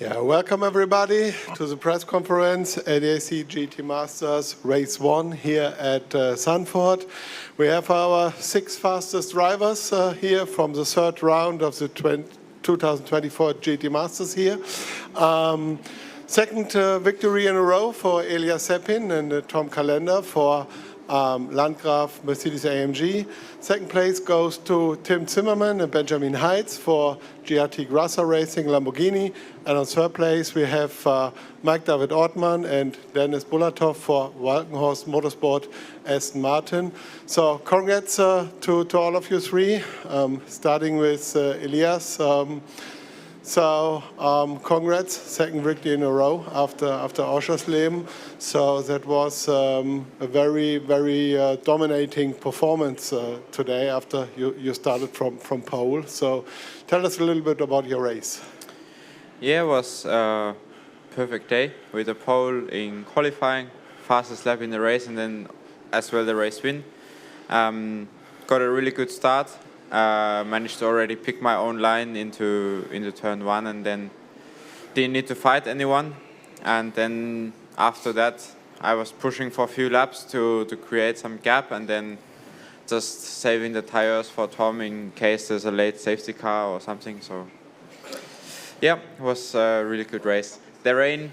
Yeah, welcome everybody to the press conference, ADAC GT Masters Race 1 here at Zandvoort. We have our 6 fastest drivers here from the third round of the 2024 GT Masters here. Second victory in a row for Elias Seppin and Tom Kalender for Landgraf Mercedes-AMG. Second place goes to Tim Zimmerman and Benjamin Heitz for GRT Grasser Racing Lamborghini. And on third place we have Mike David Ortmann and Dennis Bulatov for Walkenhorst Motorsport Aston Martin. So congrats to all of you three, starting with Elias. Congrats, second victory in a row after Oschersleben. So that was a very, very dominating performance today after you started from pole. So tell us a little bit about your race. Yeah, it was a perfect day with a pole in qualifying, fastest lap in the race, and then as well the race win. Got a really good start. Managed to already pick my own line into turn 1, and then didn't need to fight anyone. And then after that, I was pushing for a few laps to create some gap, and then just saving the tires for Tom in case there's a late safety car or something. So yeah, it was a really good race. The rain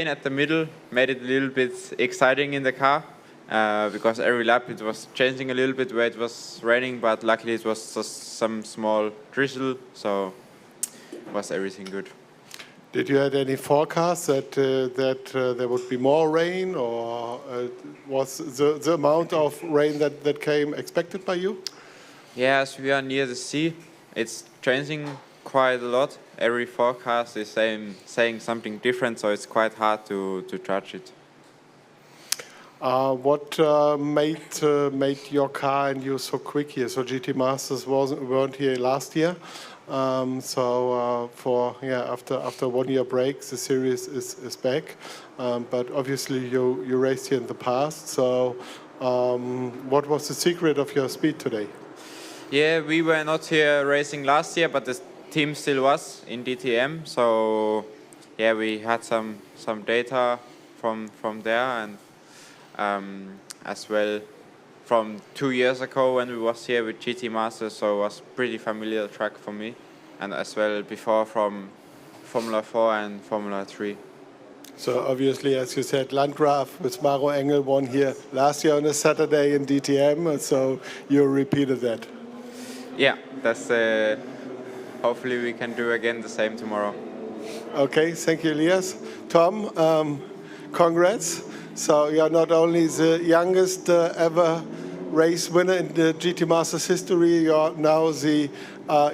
at the middle made it a little bit exciting in the car. Because every lap it was changing a little bit where it was raining, but luckily it was just some small drizzle, so was everything good. Did you have any forecasts that there would be more rain, or was the amount of rain that came expected by you? Yeah, as we are near the sea, it's changing quite a lot. Every forecast is saying something different, so it's quite hard to judge it. What made your car and you so quick here? So GT Masters weren't here last year. After 1 year break, the series is back. But obviously you raced here in the past. So what was the secret of your speed today? Yeah, we were not here racing last year, but the team still was in DTM. So yeah, we had some data from there, and as well from 2 years ago when we was here with GT Masters, so it was pretty familiar track for me, and as well before from Formula 4 and Formula 3. So obviously, as you said, Landgraf with Maro Engel won here last year on a Saturday in DTM, so you repeated that. Yeah, that's hopefully we can do again the same tomorrow. Okay, thank you, Elias. Tom, congrats. So you're not only the youngest ever race winner in the GT Masters history, you're now the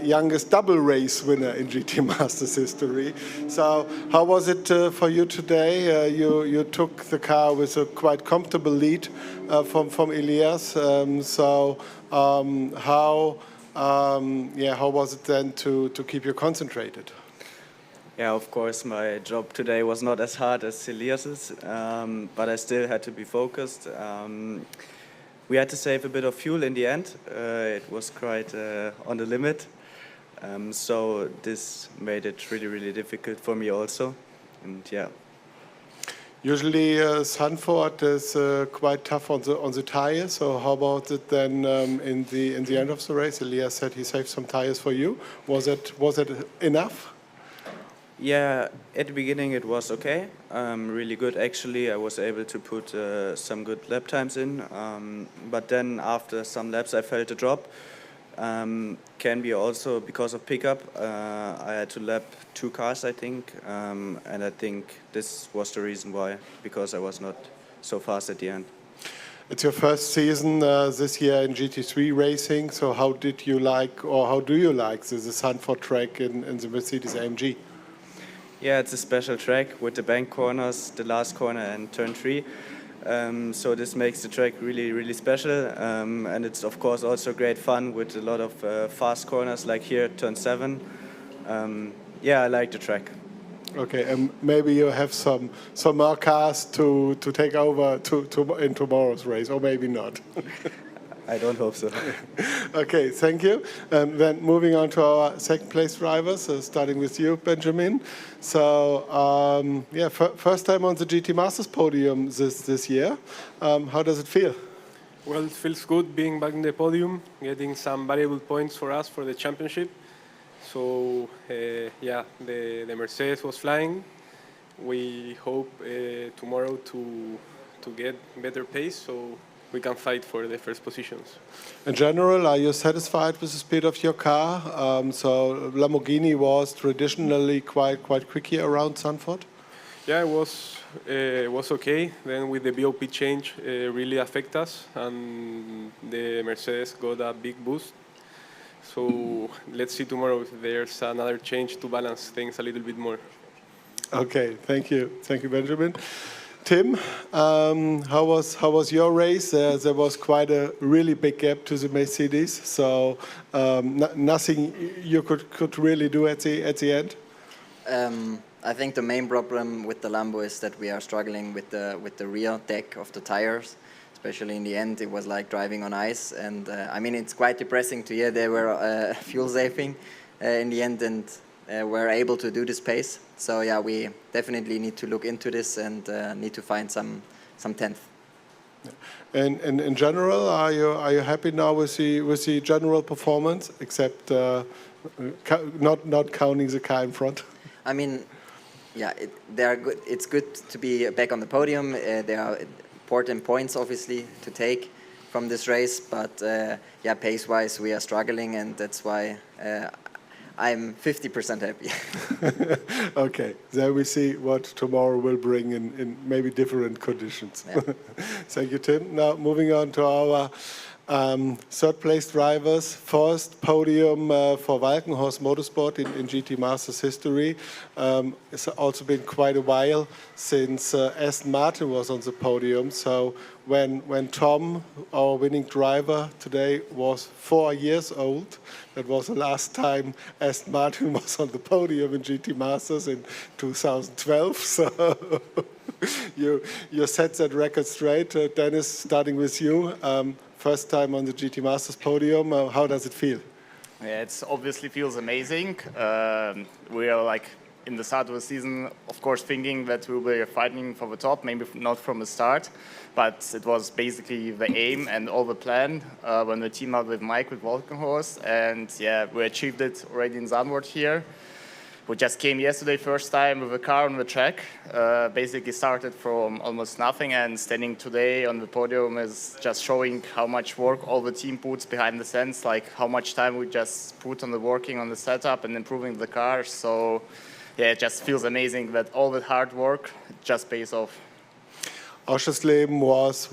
youngest double race winner in GT Masters history. So how was it for you today? You took the car with a quite comfortable lead from Elias. How was it then to keep you concentrated? Yeah, of course, my job today was not as hard as Elias's, but I still had to be focused. We had to save a bit of fuel in the end. It was quite on the limit. So this made it really, really difficult for me also. And yeah. Usually Zandvoort is quite tough on the tires. So how about it then in the end of the race? Elias said he saved some tires for you. Was it enough? Yeah, at the beginning it was okay, really good actually. I was able to put some good lap times in, but then after some laps I felt a drop. Can be also because of pickup. I had to lap 2 cars, I think, and I think this was the reason why, because I was not so fast at the end. It's your first season this year in GT3 racing, so how did you like, or how do you like the Zandvoort track in the Mercedes-AMG? Yeah, it's a special track with the bank corners, the last corner and turn 3. So this makes the track really, really special. And it's of course also great fun with a lot of fast corners like here, turn 7. Yeah, I like the track. Okay, and maybe you have some more cars to take over in tomorrow's race, or maybe not. I don't hope so. Okay, thank you. Then moving on to our second place drivers, starting with you, Benjamin. So, yeah, first time on the GT Masters podium this year. How does it feel? Well, it feels good being back in the podium, getting some valuable points for us for the championship. So, yeah, the Mercedes was flying. We hope tomorrow to get better pace so we can fight for the first positions. In general, are you satisfied with the speed of your car? So Lamborghini was traditionally quite quick here around Zandvoort. Yeah, it was okay. Then with the BOP change, really affect us, and the Mercedes got a big boost. So let's see tomorrow if there's another change to balance things a little bit more. Okay, thank you, Benjamin. Tim, how was your race? There was quite a really big gap to the Mercedes, so nothing you could really do at the end. I think the main problem with the Lambo is that we are struggling with the rear deck of the tires. Especially in the end, it was like driving on ice, and I mean it's quite depressing to hear they were fuel saving in the end and were able to do this pace. So yeah, we definitely need to look into this and need to find some 10th. And in general, are you happy now with the general performance, except not counting the car in front? I mean, yeah, they are good. It's good to be back on the podium. There are important points, obviously, to take from this race. But yeah, pace-wise, we are struggling, and that's why I'm 50% happy. Okay, then we see what tomorrow will bring in maybe different conditions. Yeah. Thank you, Tim. Now moving on to our third place drivers. First podium for Walkenhorst Motorsport in GT Masters history. It's also been quite a while since Aston Martin was on the podium. So when Tom, our winning driver today, was 4 years old, that was the last time Aston Martin was on the podium in GT Masters in 2012. So you set that record straight. Dennis, starting with you. First time on the GT Masters podium. How does it feel? Yeah, it obviously feels amazing. We are like in the start of the season, of course, thinking that we will be fighting for the top, maybe not from the start, but it was basically the aim and all the plan when we teamed up with Mike with Walkenhorst, and yeah, we achieved it already in Zandvoort here. We just came yesterday first time with a car on the track, basically started from almost nothing, and standing today on the podium is just showing how much work all the team puts behind the scenes, like how much time we just put on the working on the setup and improving the car. So yeah, it just feels amazing that all the hard work just pays off. Oschersleben was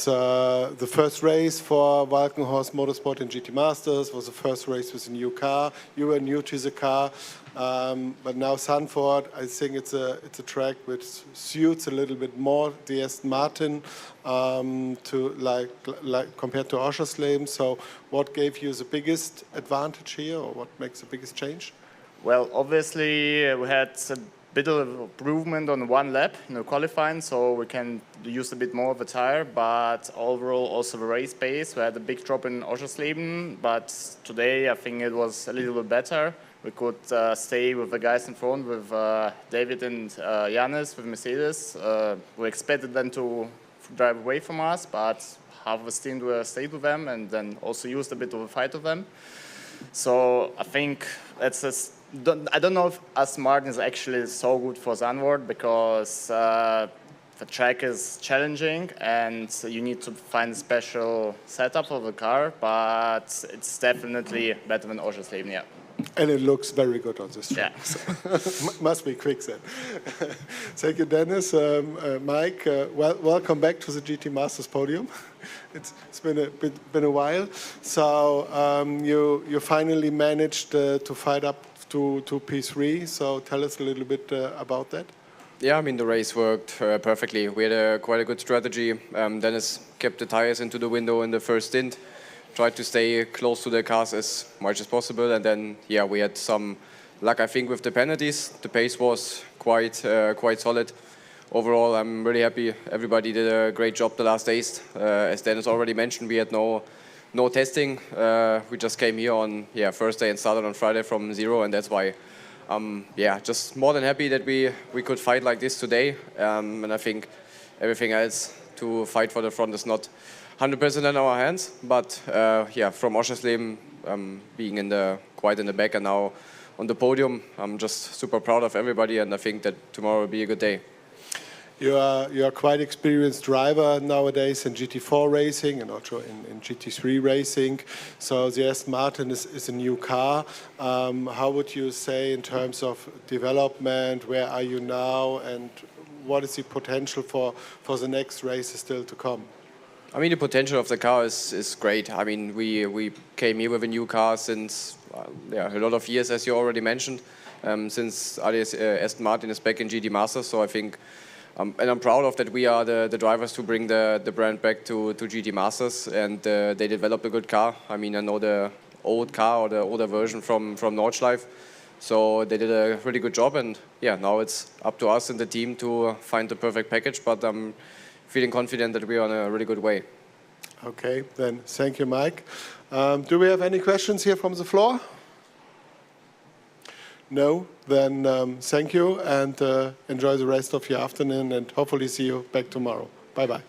the first race for Walkenhorst Motorsport in GT Masters, was the first race with a new car. You were new to the car, but now Zandvoort, I think it's a track which suits a little bit more the Aston Martin to like compared to Oschersleben. So what gave you the biggest advantage here, or what makes the biggest change? Well, obviously we had a bit of improvement on one lap in the qualifying, so we can use a bit more of the tire, but overall also the race pace. We had a big drop in Oschersleben, but today I think it was a little bit better. We could stay with the guys in front, with David and Janis with Mercedes. We expected them to drive away from us, but half the stint we stayed with them and then also used a bit of a fight with them. So I think that's just, I don't know if Aston Martin is actually so good for Zandvoort, because the track is challenging and you need to find a special setup for the car, but it's definitely better than Oschersleben, yeah. And it looks very good on this track. Yeah. So, must be quick then. Thank you, Dennis. Mike, welcome back to the GT Masters podium. It's been a while. So you finally managed to fight up to P3. So tell us a little bit about that. Yeah, I mean, the race worked perfectly. We had quite a good strategy. Dennis kept the tires into the window in the first stint, tried to stay close to the cars as much as possible, and then yeah, we had some luck, I think, with the penalties. The pace was quite solid. Overall, I'm really happy. Everybody did a great job the last days. As Dennis already mentioned, we had no no testing. We just came here on first day and started on Friday from zero, and that's why just more than happy that we could fight like this today. And I think everything else to fight for the front is not 100% in our hands. But from Oschersleben being quite in the back and now on the podium, I'm just super proud of everybody, and I think that tomorrow will be a good day. You are quite experienced driver nowadays in GT4 racing and also in GT3 racing. So the Aston Martin is a new car. How would you say in terms of development, where are you now, and what is the potential for the next races still to come? I mean, the potential of the car is great. I mean, we came here with a new car since a lot of years, as you already mentioned, since Aston Martin is back in GT Masters. So I think, and I'm proud of that we are the drivers to bring the brand back to GT Masters, and they developed a good car. I mean, I know the old car or the older version from Nordschleife. So they did a really good job, and now it's up to us and the team to find the perfect package. But I'm feeling confident that we are on a really good way. Okay, then thank you, Mike. Do we have any questions here from the floor? No? Then thank you and enjoy the rest of your afternoon, and hopefully see you back tomorrow. Bye-bye.